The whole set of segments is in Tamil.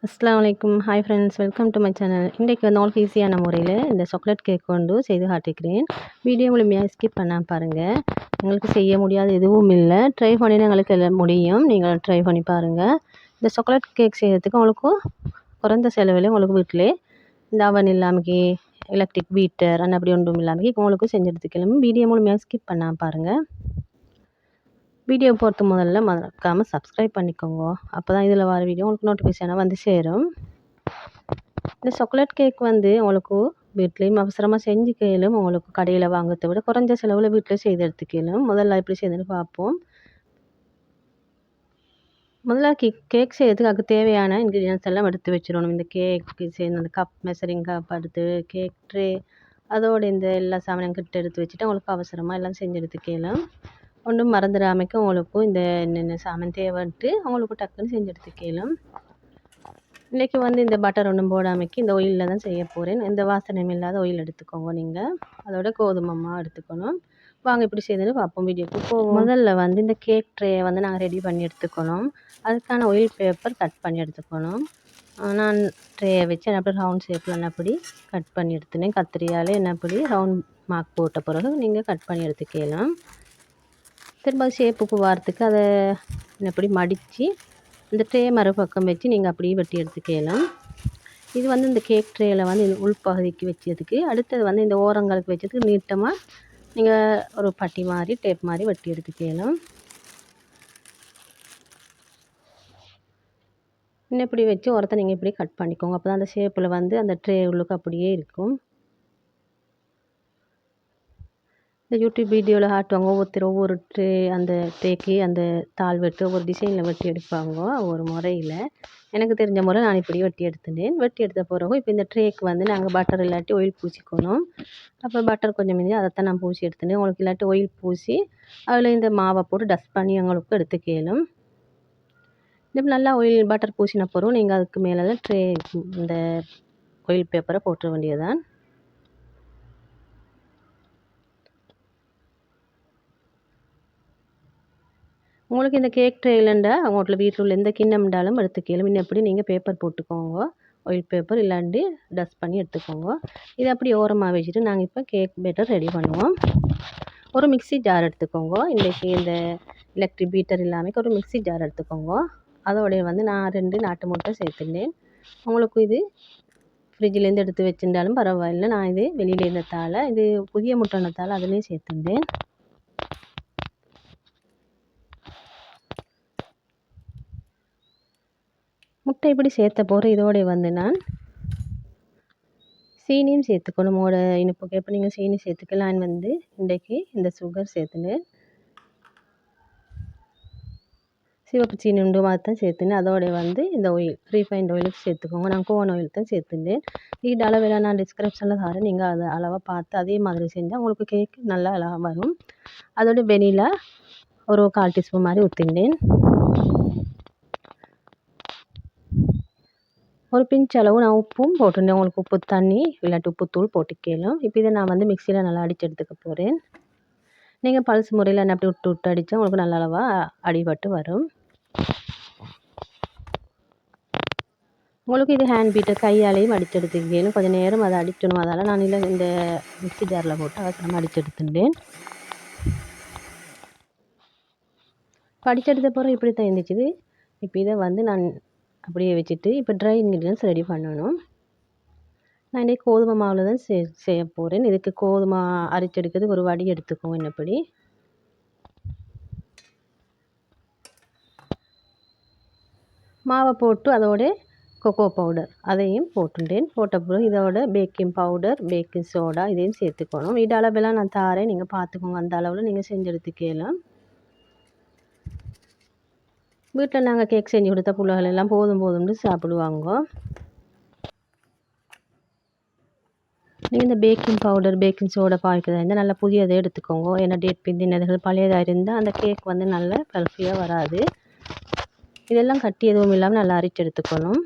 அஸ்ஸலாமு அலைக்கும். Hi friends, welcome to my channel. இன்றைக்கு வந்து உங்களுக்கு ஈஸியான முறையில் இந்த சாக்லேட் கேக் கொண்டு செய்து காட்டிக்கிறேன். வீடியோ முழுமையாக ஸ்கிப் பண்ணாமல் பாருங்கள். உங்களுக்கு செய்ய முடியாது எதுவும் இல்லை, ட்ரை பண்ணினா எங்களுக்கு எல்லாம் முடியும். நீங்கள் ட்ரை பண்ணி பாருங்கள். இந்த சாக்லேட் கேக் செய்கிறதுக்கு உங்களுக்கு குறைந்த செலவில் உங்களுக்கு வீட்டிலே இந்த அவன் இல்லாமக்கி எலக்ட்ரிக் பீட்டர் அப்படி ஒன்றும் இல்லாமல் உங்களுக்கு செஞ்சு எடுத்துக்கலாம். வீடியோ முழுமையாக ஸ்கிப் பண்ணாமல் பாருங்கள். வீடியோ பொறுத்து முதல்ல மறக்காமல் சப்ஸ்கிரைப் பண்ணிக்கோங்க. அப்போ தான் இதில் வர வீடியோ உங்களுக்கு நோட்டிஃபிகேஷனாக வந்து சேரும். இந்த சாக்லேட் கேக் வந்து உங்களுக்கு வீட்லேயும் அவசரமாக செஞ்சுக்கலும், உங்களுக்கு கடையில் வாங்கிறத விட குறைஞ்ச செலவில் வீட்டில் செய்து எடுத்துக்கலும். முதல்ல எப்படி செய்யுதுன்னு பார்ப்போம். முதல்ல கேக் செய்யறதுக்கு அதுக்கு தேவையான இன்க்ரீடியன்ஸ் எல்லாம் எடுத்து வச்சிடணும். இந்த கேக்கு சேர்ந்து அந்த கப் மெஷரிங் கப் எடுத்து கேக் ட்ரே அதோட இந்த எல்லா சாமானும் கிட்ட எடுத்து வச்சுட்டு உங்களுக்கு அவசரமாக எல்லாம் செஞ்சு எடுத்துக்கலாம். ஒன்றும் மறந்துடாமைக்கு உங்களுக்கு இந்த என்னென்ன சாமான் தேவைன்ட்டு உங்களுக்கு டக்குன்னு செஞ்சு எடுத்துக்கலாம். இன்றைக்கி வந்து இந்த பட்டர் ஒன்றும் போடாமைக்கு இந்த ஆயிலில் தான் செய்ய போகிறேன். இந்த வாசனையும் இல்லாத ஆயில் எடுத்துக்கோங்க. நீங்கள் அதோட கோதுமை மாவு எடுத்துக்கணும். வாங்க இப்படி செய்யுதுன்னு பார்ப்போம். வீடியோக்கு போவோம். முதல்ல வந்து இந்த கேக் ட்ரேயை வந்து நாங்கள் ரெடி பண்ணி எடுத்துக்கணும். அதுக்கான ஆயில் பேப்பர் கட் பண்ணி எடுத்துக்கணும். நான் ட்ரேயை வச்சு அப்படி ரவுண்ட் ஷேப்பில் அப்படி கட் பண்ணி எடுத்துனேன். கத்திரியால் அப்படி ரவுண்ட் மார்க் போட்ட பிறகு நீங்கள் கட் பண்ணி எடுத்துக்கலாம். திரும்ப ஷேப்புக்கு வாரத்துக்கு அதை எப்படி மடித்து இந்த ட்ரே மறுபக்கம் வச்சு நீங்கள் அப்படியே வெட்டி எடுத்துக்கலாம். இது வந்து இந்த கேக் ட்ரேயில் வந்து இந்த உள்பகுதிக்கு வச்சதுக்கு, அடுத்தது வந்து இந்த ஓரங்களுக்கு வச்சதுக்கு நீட்டமாக நீங்கள் ஒரு பட்டி மாதிரி டேப் மாதிரி வெட்டி எடுத்துக்கலாம். இன்னும் இப்படி வச்சு ஓரத்தை நீங்கள் இப்படி கட் பண்ணிக்கோங்க. அப்போ தான் அந்த ஷேப்பில் வந்து அந்த ட்ரே உள்ளுக்கு அப்படியே இருக்கும். இந்த யூடியூப் வீடியோவில் காட்டுவாங்க, ஒவ்வொருத்தர் ஒவ்வொரு ட்ரே அந்த ட்ரேக்கு அந்த தாள் வெட்டு ஒவ்வொரு டிசைனில் வெட்டி எடுப்பாங்க ஒரு முறையில். எனக்கு தெரிஞ்ச முறை நான் இப்படி வெட்டி எடுத்துட்டேன். வெட்டி எடுத்த பிறகு இப்போ இந்த ட்ரேக்கு வந்து நாங்கள் பட்டர் இல்லாட்டி ஆயில் பூசிக்கணும். அப்போ பட்டர் கொஞ்சம் மிஞ்சி அதைத்தான் நான் பூசி எடுத்துட்டேன். உங்களுக்கு இல்லாட்டி ஆயில் பூசி அதில் இந்த மாவை போட்டு டஸ்ட் பண்ணி எங்களுக்கு எடுத்துக்கலும். இப்போ நல்லா ஆயில் பட்டர் பூசின பிறகு நீங்கள் அதுக்கு மேலே ட்ரே இந்த ஆயில் பேப்பரை போட்டுற வேண்டியதுதான். உங்களுக்கு இந்த கேக் ட்ரேலண்டா உங்களோட வீட்டில் உள்ள எந்த கிண்ணம்டாலும் எடுத்துக்கலாம். இன்னும் எப்படி நீங்கள் பேப்பர் போட்டுக்கோங்க, ஆயில் பேப்பர் இல்லாண்டி டஸ்ட் பண்ணி எடுத்துக்கோங்க. இதை அப்படி ஓரமாக வச்சுட்டு நாங்கள் இப்போ கேக் பேட்டர் ரெடி பண்ணுவோம். ஒரு மிக்ஸி ஜார் எடுத்துக்கோங்க. இன்றைக்கி இந்த எலக்ட்ரிக் பீட்டர் இல்லாமல் ஒரு மிக்ஸி ஜார் எடுத்துக்கோங்க. அதோடைய வந்து நான் 2 நாட்டு முட்டை சேர்த்துட்டேன். உங்களுக்கு இது ஃப்ரிட்ஜிலேருந்து எடுத்து வச்சுருந்தாலும் பரவாயில்லை. நான் இது வெளியில் இருந்ததால் இது புதிய முட்டைனத்தால் அதுலேயும் சேர்த்துட்டேன். முட்டை இப்படி சேர்த்த போகிற இதோடைய வந்து நான் சீனியும் சேர்த்துக்கணும். இனிப்புக்கு எப்போ நீங்கள் சீனி சேர்த்துக்கலாம். நான் வந்து இன்றைக்கி இந்த சுகர் சேர்த்துனேன். சிவப்பு சீனி உண்டு மாதிரி தான் சேர்த்துனேன். அதோடைய வந்து இந்த ஆயில் ரீஃபைண்ட் ஆயிலுக்கு சேர்த்துக்கோங்க. நான் கோன் ஆயில் தான் சேர்த்துட்டேன். இது அளவில் நான் டிஸ்கிரிப்ஷனில் தரேன். நீங்கள் அதை அளவாக பார்த்து அதே மாதிரி செஞ்சால் உங்களுக்கு கேக் நல்லா அழகாக வரும். அதோட வெனிலா ஒரு 1/4 டீஸ்பூன் மாதிரி ஊற்றினேன். ஒரு பிஞ்ச் அளவு நான் உப்பும் போட்டுருந்தேன். உங்களுக்கு உப்பு தண்ணி இல்லாட்டி உப்புத்தூள் போட்டுக்கலாம். இப்போ இதை நான் வந்து மிக்சியில் நல்லா அடித்து எடுத்துக்க போகிறேன். நீங்கள் பல்ஸ் முறையில் அப்படி விட்டு விட்டு அடித்தா உங்களுக்கு நல்ல அளவாக அடிபட்டு வரும். உங்களுக்கு இது ஹேண்ட் பீட்டர் கையாலேயும் அடித்து எடுத்துக்கணும். கொஞ்சம் நேரம் அதை அடிக்கணும். அதால் நான் இல்லை இந்த மிக்ஸி ஜாரில் போட்டு அவசரமாக அடித்து எடுத்துட்டேன். அடித்து எடுத்த பிறகு இப்படி தான் இருந்துச்சு. இப்போ இதை வந்து நான் அப்படியே வச்சுட்டு இப்போ ட்ரை இன்க்ரீடியன்ஸ் ரெடி பண்ணணும். நான் இன்றைக்கி கோதுமை மாவில் தான் செய்ய போகிறேன். இதுக்கு கோதுமை அரைச்செடுக்கிறதுக்கு ஒரு வடி எடுத்துக்கோங்க. என்னப்படி மாவை போட்டு அதோட கொக்கோ பவுடர் அதையும் போட்டுட்டேன். போட்ட பிறகு இதோட பேக்கிங் பவுடர் பேக்கிங் சோடா இதையும் சேர்த்துக்கணும். இது அளவெல்லாம் நான் தாரேன், நீங்கள் பார்த்துக்கோங்க. அந்த அளவில் நீங்கள் செஞ்சு எடுத்துக்கலாம். வீட்டில் நாங்கள் கேக் செஞ்சு கொடுத்த பிள்ளைகள் எல்லாம் போதும் போதும்னு சாப்பிடுவாங்க. நீங்கள் இந்த பேக்கிங் பவுடர் பேக்கிங் சோடா பாய்க்கிறதா இருந்தால் நல்லா புதியதை எடுத்துக்கோங்க. ஏன்னா டேட் பிந்தினதுகள் பழையதாக இருந்தால் அந்த கேக் வந்து நல்லா பல்ஃபியாக வராது. இதெல்லாம் கட்டி எதுவும் இல்லாமல் நல்லா அரைச்சி எடுத்துக்கணும்.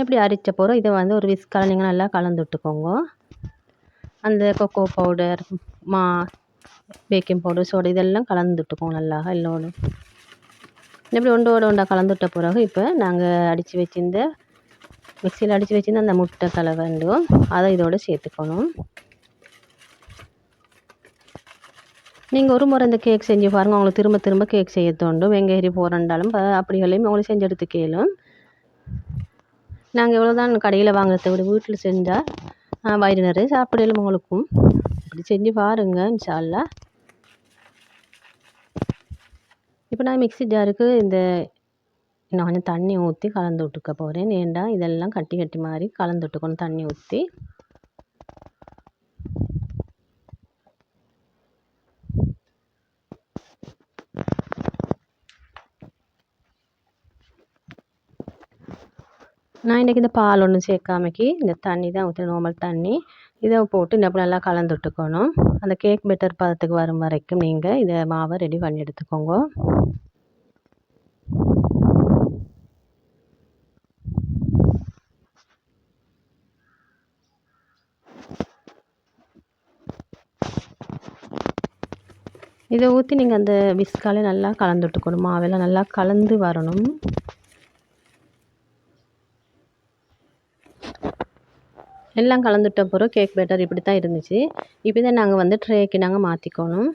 இப்படி அரைச்ச போகிறோம். இதை வந்து ஒரு விஸ்கால் நீங்கள் நல்லா கலந்து விட்டுக்கோங்க. அந்த cocoa powder baking powder, soda இதெல்லாம் கலந்துட்டுக்குவோம் நல்லா எல்லோடு. இப்படி ஒன்றோட ஒன்றா கலந்துட்ட பிறகு இப்போ நாங்கள் அடித்து வச்சிருந்த மிக்சியில் அடித்து வச்சிருந்த அந்த முட்டை கலவைண்டும் அதை இதோட சேர்த்துக்கணும். நீங்கள் ஒரு முறை இந்த கேக் செஞ்சு பாருங்கள், உங்களுக்கு திரும்ப திரும்ப கேக் செய்ய தோண்டும். வெங்காயரி போகிறண்டாலும் அப்படிகளையும் உங்களுக்கு செஞ்சு எடுத்து கேளும். நாங்கள் எவ்வளோதான் கடையில் வாங்குறத விட வீட்டில் செஞ்சால் வயிறு நிறைய சாப்பிடலும் உங்களுக்கும். இப்படி செஞ்சு பாருங்கள் இன்ஷா அல்லாஹ். இப்போ நான் மிக்ஸி ஜாருக்கு இன்னும் கொஞ்சம் தண்ணி ஊற்றி கலந்து விட்டுக்க போகிறேன். ஏண்டா இதெல்லாம் கட்டி கட்டி மாதிரி கலந்து விட்டுக்கணும் தண்ணி ஊற்றி. நான் இன்றைக்கி இந்த பால் ஒன்றும் சேர்க்காமக்கி இந்த தண்ணி தான் ஊற்றி நார்மல் தண்ணி இதை போட்டு இந்த நல்லா கலந்து விட்டுக்கணும். அந்த கேக் பெட்டர் பதத்துக்கு வரும் வரைக்கும் நீங்கள் இதை மாவை ரெடி பண்ணி எடுத்துக்கோங்க. இதை ஊற்றி நீங்கள் அந்த விஸ்காலே நல்லா கலந்து விட்டுக்கணும். மாவெல்லாம் நல்லா கலந்து வரணும். எல்லாம் கலந்துட்ட பிறகு கேக் பேட்டர் இப்படி தான் இருந்துச்சு. இப்போ தான் நாங்கள் ட்ரேக்கு நாங்கள் மாற்றிக்கணும்.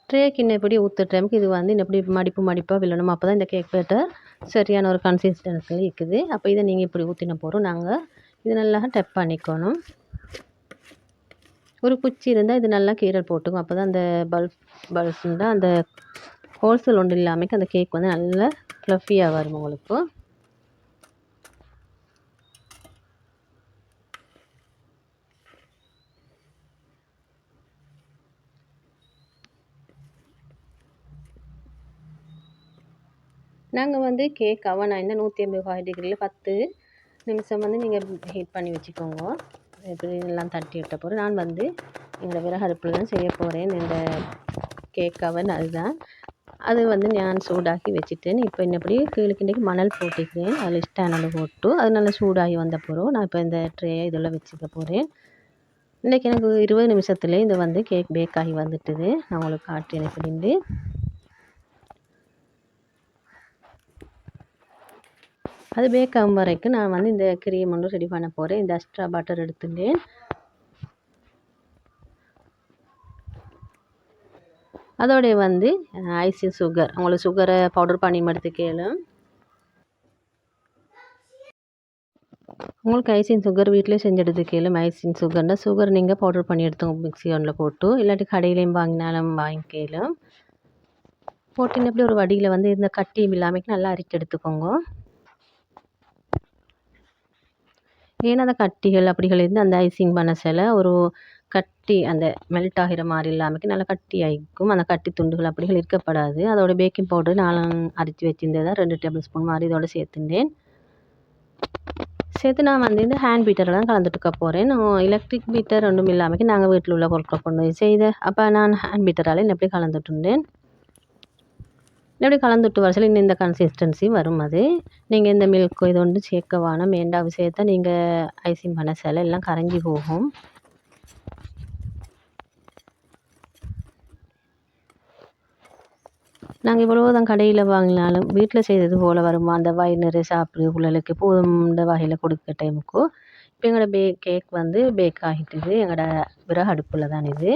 ட்ரேக்கு இன்னப்படி ஊற்றுற டைமுக்கு இது இன்னப்படி மடிப்பாக விழணும். அப்போ தான் இந்த கேக் பேட்டர் சரியான ஒரு கன்சிஸ்டன்சியில் இருக்குது. அப்போ இதை நீங்கள் இப்படி ஊற்றின போகிறோம். நாங்கள் இது நல்லா டப் பண்ணிக்கணும். ஒரு குச்சி இருந்தால் இது நல்லா கீரல் போட்டுக்கும். அப்போ தான் அந்த பல்ஸ் இருந்தால் அந்த ஹோல்சேல் ஒன்று இல்லாமல் அந்த கேக் நல்லா ஃப்ளஃபியாக வரும் உங்களுக்கு. நாங்கள் கேக் அவன் 185 டிகிரியில் 10 நிமிஷம் நீங்கள் ஹீட் பண்ணி வச்சுக்கோங்க. இப்படி எல்லாம் தட்டி விட்ட போகிறேன். நான் எங்களோட விறகு அடுப்பில் தான் செய்ய போகிறேன். இந்த கேக் அவன் அதுதான். அது நான் சூடாக்கி வச்சுட்டேன். இப்போ இன்னப்படி கீழே மணல் போட்டுக்கிறேன். அதில் ஸ்டாண்டில் போட்டு அது நல்லா சூடாகி வந்த பிறகு நான் இப்போ இந்த ட்ரே இதெல்லாம் வச்சுக்க போகிறேன். இன்றைக்கி எனக்கு 20 நிமிஷத்துலேயே இது கேக் பேக் ஆகி வந்துட்டுது. நான் உங்களுக்கு காட்டுறேன் எப்படின்னு. அது பேக் ஆகும் வரைக்கும் நான் இந்த க்ரீம் ஒன்று ரெடி பண்ண போகிறேன். இந்த எக்ஸ்ட்ரா பட்டர் எடுத்துட்டேன். அதோடைய ஐசிங் சுகர், உங்களுக்கு சுகரை பவுடர் பண்ணி எடுத்து கேளும். உங்களுக்கு ஐசிங் சுகர் வீட்டிலே செஞ்சு எடுத்து கேளும். ஐசிங் சுகர்னா சுகர் நீங்கள் பவுடர் பண்ணி எடுத்துங்க மிக்ஸி ஒன்றில் போட்டு, இல்லாட்டி கடையிலையும் வாங்கினாலும் வாங்கிக்கலும். போட்டு எப்படி ஒரு வடியில் இந்த கட்டியும் இல்லாமல் நல்லா அரிச்சு எடுத்துக்கோங்க. ஏன்னா அந்த கட்டிகள் அப்படிகள் இருந்து அந்த ஐசிங் பண்ண சில ஒரு கட்டி அந்த மெல்ட் ஆகிற மாதிரி இல்லாமல் நல்லா கட்டி ஆகிக்கும். அந்த கட்டி துண்டுகள் அப்படிகள் இருக்கப்படாது. அதோட பேக்கிங் பவுடர் நான் அரைச்சி வச்சுருந்ததை 2 டேபிள் ஸ்பூன் மாதிரி இதோட சேர்த்துட்டேன். சேர்த்து நான் இந்த ஹேண்ட் பீட்டரில் தான் கலந்துட்டுக்க போகிறேன். எலக்ட்ரிக் பீட்டர் ஒன்றும் இல்லாமல் நாங்கள் வீட்டில் உள்ள பொருட்களை கொண்டு செய்த அப்போ நான் ஹேண்ட் பீட்டரால் எப்படி கலந்துட்டுருந்தேன். இப்படி கலந்துட்டு வர சொல்லி இந்த கன்சிஸ்டன்சி வரும். அது நீங்கள் இந்த மில்க் இது ஒன்று சேர்க்க வேணாம். வேண்டாம் சேர்த்தா நீங்கள் ஐசிங் பண்ண சில எல்லாம் கரைஞ்சி போகும். நாங்கள் இவ்வளோதான் கடையில் வாங்கினாலும் வீட்டில் செய்தது போல் வருமா அந்த வயிறு நிறைய சாப்பிட்ற பிள்ளைகளுக்கு போதும் இந்த வகையில் கொடுக்க டைமுக்கு. இப்போ எங்களோட கேக் பேக் ஆகிட்டுது. எங்களோட விறகு அடுப்பில் தான் இது.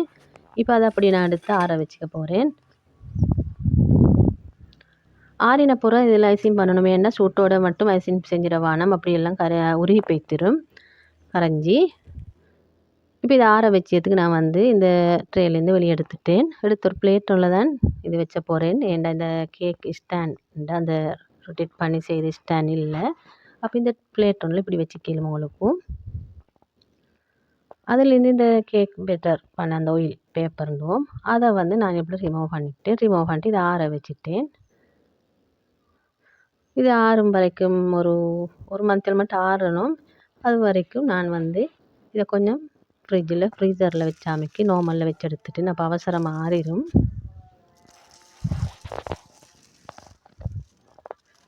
இப்போ அதை அப்படி நான் எடுத்து ஆற வச்சுக்க போகிறேன். ஆறின பிறகு இதில் ஐசிங் பண்ணணும். ஏன்னா சூட்டோட மட்டும் ஐசிங் செஞ்சிட வேணாம். அப்படியெல்லாம் உருகி போய்த்திரும் கரைஞ்சி. இப்போ இதை ஆற வச்சதுக்கு நான் இந்த ட்ரேலேருந்து வெளியே எடுத்துட்டேன். எடுத்து ஒரு பிளேட்டில் தான் இது வச்ச போகிறேன். ஏன்டா இந்த கேக் ஸ்டாண்ட் அந்த ரொட்டேட் பண்ணி செய்கிற ஸ்டாண்ட் இல்லை. அப்போ இந்த பிளேட் ஒன்றில் இப்படி வச்சுக்கலாம் உங்களுக்கும். அதுலேருந்து இந்த கேக் பெட்டர் பண்ண அந்த ஆயில் பேப்பர் இருந்தோம் அதை நான் எப்படி ரிமூவ் பண்ணிட்டு இதை ஆற வச்சுட்டேன். இது ஆறும் வரைக்கும் ஒரு மந்த்தில் மட்டும் ஆறணும். அது வரைக்கும் நான் இதை கொஞ்சம் ஃப்ரீசரில் வச்சாமைக்கு நார்மலில் வச்சு எடுத்துட்டு அப்போ அவசரமாக ஆறிடும்.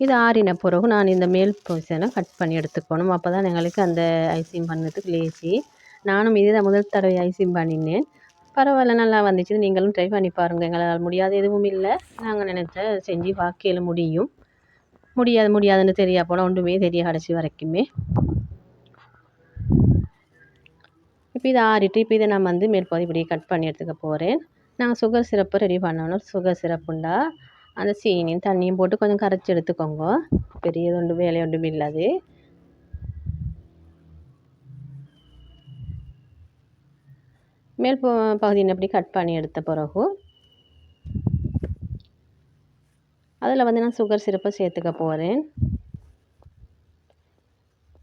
இது ஆறின பிறகு நான் இந்த மேல் போர்ஷனை கட் பண்ணி எடுத்துக்கணும். அப்போ தான் எங்களுக்கு அந்த ஐசிங் பண்ணுறதுக்கு லேசி. நானும் இதே தான் முதல் தடவை ஐசிங் பண்ணினேன். பரவாயில்ல, நல்லா வந்துச்சு. நீங்களும் ட்ரை பண்ணி பாருங்கள். எங்களால் முடியாத எதுவும் இல்லை. நாங்கள் நினைச்ச செஞ்சு பார்க்கையில முடியும். முடியாதுன்னு தெரியா போனால் ஒன்றுமே தெரிய கடைசி வரைக்குமே. இப்போ இதை ஆறிட்டு இப்போ இதை நான் வந்து மேற்பகுதி இப்படி கட் பண்ணி எடுத்துக்க போகிறேன். நாங்கள் சுகர் சிரப்பு ரெடி பண்ணணும். சுகர் சிரப்புண்டா அந்த சீனியும் தண்ணியும் போட்டு கொஞ்சம் கரைச்சி எடுத்துக்கோங்க. பெரியது ஒன்று வேலை ஒன்றும் இல்லாது. மேல் பகுதியை அப்படி கட் பண்ணி எடுத்த பிறகு அதில் வந்து நான் சுகர் சிரப்பை சேர்த்துக்க போகிறேன்.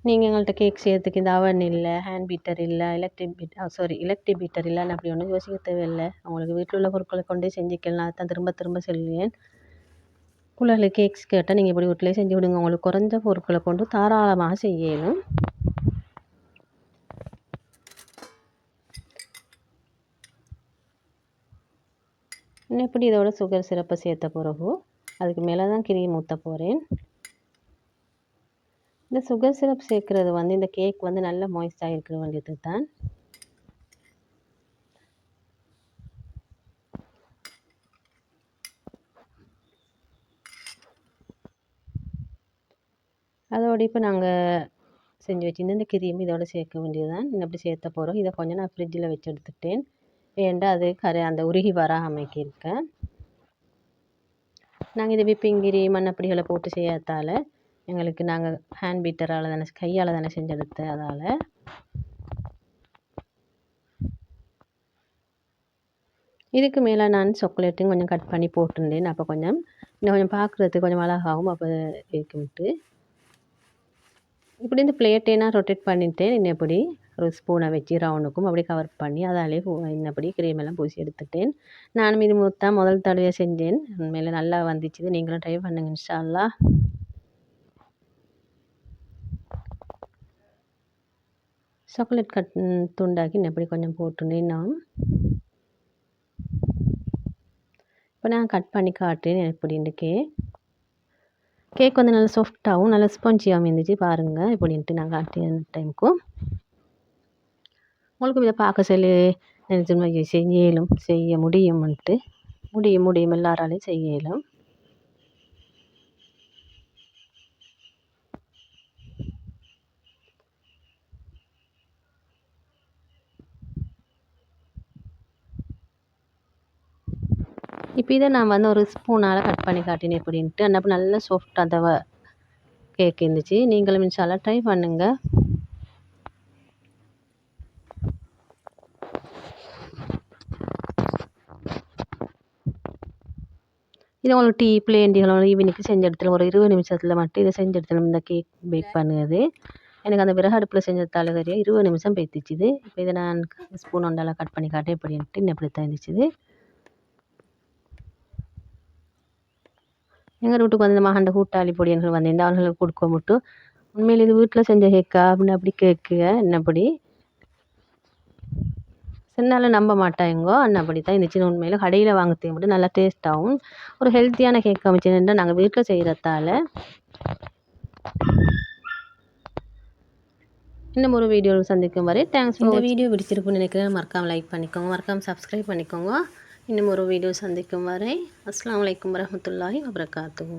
நீங்கள் எங்கள்கிட்ட கேக் செய்யறதுக்கு இந்த அவன் இல்லை, ஹேண்ட் பீட்டர் இல்லை, எலக்ட்ரிக் பீட்டர் இல்லைன்னு அப்படி ஒன்றும் யோசிக்க தேவையில்லை. அவங்களுக்கு வீட்டில் உள்ள பொருட்களை கொண்டே செஞ்சுக்கலாம். அதான் திரும்ப சொல்லுவேன். பிள்ளைகளுக்கு கேக்ஸ் கேட்டால் நீங்கள் இப்படி வீட்டிலே செஞ்சு விடுங்க. உங்களுக்கு குறைஞ்ச பொருட்களை கொண்டு தாராளமாக செய்யணும். இன்னும் இப்படி இதோட சுகர் சிரப்பை சேர்த்த பிறகு அதுக்கு மேலே தான் கிரீம் ஊற்ற போகிறேன். இந்த சுகர் சிரப் சேர்க்குறது வந்து இந்த கேக் வந்து நல்ல மாய்ஸ்டாக இருக்கிற வேண்டியது தான். அதோடு இப்போ நாங்கள் செஞ்சு வச்சுருந்து இந்த கிரீம் இதோட சேர்க்க வேண்டியது தான். இப்படி சேர்த்த போகிறோம். இதை கொஞ்சம் நான் ஃப்ரிட்ஜில் வச்சு எடுத்துட்டேன். ஏன்டா அது அந்த உருகி வராமைக்கு இருக்கேன். நாங்கள் இது விப்பிங் கிரீம் அப்படிகளை போட்டு செய்யாதால எங்களுக்கு நாங்கள் ஹேண்ட் பீட்டரால் தானே கையால் தானே செஞ்செடுத்தேன். அதால் இதுக்கு மேலே நான் சாக்லேட்டையும் கொஞ்சம் கட் பண்ணி போட்டுருந்தேன். அப்போ கொஞ்சம் இன்னும் கொஞ்சம் பார்க்குறதுக்கு கொஞ்சம் அழகாகும். அப்போ இருக்குன்ட்டு இப்படி இந்த பிளேட்டை நான் ரொட்டேட் பண்ணிட்டேன். இன்னப்படி ஒரு ஸ்பூனை வச்சு ரவுண்டுக்கும் அப்படி கவர் பண்ணி அதாலே இன்னப்படி க்ரீம் எல்லாம் பூசி எடுத்துட்டேன். நானும் இது முதல் தடவை செஞ்சேன். உண்மையில் நல்லா வந்துச்சு. நீங்களும் ட்ரை பண்ணுங்க இன்ஷா அல்லாஹ். சாக்லேட் துண்டாக்கி இன்னப்படி கொஞ்சம் போட்டுனேன். நான் இப்போ நான் கட் பண்ணி காட்டுறேன் எப்படின்ட்டு. கேக் வந்து நல்லா சாஃப்டாகவும் நல்லா ஸ்பாஞ்சியாகவும் இருந்துச்சு. பாருங்கள் எப்படின்ட்டு நான் காட்டிய டைமுக்கும் உங்களுக்கு இதை பார்க்க சொல்லி நினச்சி செய்ய முடியும்ன்ட்டு முடியும் எல்லாராலையும் செய்ய இயலும். இப்போ இதை நான் வந்து ஒரு ஸ்பூனால் கட் பண்ணி காட்டினேன் எப்படின்ட்டு. அந்த நல்லா சாஃப்டாக அந்த கேக் இருந்துச்சு. நீங்களும் இன்ஷா அல்லாஹ் ட்ரை பண்ணுங்கள். இது உங்களுக்கு டீ பிளேண்டிகளும் ஈவினிங்க்கு செஞ்சு எடுத்துடும். ஒரு 20 நிமிஷத்தில் மட்டும் இதை செஞ்சு எடுத்துடும். இந்த கேக் பேக் பண்ணுறது எனக்கு அந்த விறகு அடுப்பில் செஞ்சதால தெரியும் 20 நிமிஷம் பேத்திச்சுது. இப்போ இதை நான் ஸ்பூன் ஒன்றால் கட் பண்ணி காட்டேன் எப்படின்ட்டு. இன்னும் எப்படி தான் இருந்துச்சுது. எங்கள் வீட்டுக்கு வந்து இந்த மகண்ட கூட்டாளி பொடியன்கள் வந்திருந்தால் அவர்களுக்கு கொடுக்க மட்டும் உண்மையில் இது வீட்டில் செஞ்ச கேக்கா அப்படின்னு அப்படி கேட்குங்க. என்னப்படி சின்னாலும் நம்ப மாட்டாங்கோ. அன்னப்படி தான் இருந்துச்சு. உண்மையில் கடையில் வாங்குறதுக்கு மட்டும் நல்லா டேஸ்ட்டாகவும் ஒரு ஹெல்த்தியான கேக் அமைச்சுன்னா நாங்கள் வீட்டில் செய்கிறதால. இன்னும் ஒரு வீடியோவில் சந்திக்கும் வரை தேங்க்ஸ். இந்த வீடியோ பிடிச்சிருக்குன்னு நினைக்கிறேன். மறக்காமல் லைக் பண்ணிக்கோங்க, மறக்காமல் சப்ஸ்கிரைப் பண்ணிக்கோங்க. இன்னும் ஒரு வீடியோ சந்திக்கும் வரை அஸ்ஸலாமு அலைக்கும் வரஹ்மத்துல்லாஹி வபரகாத்துஹு.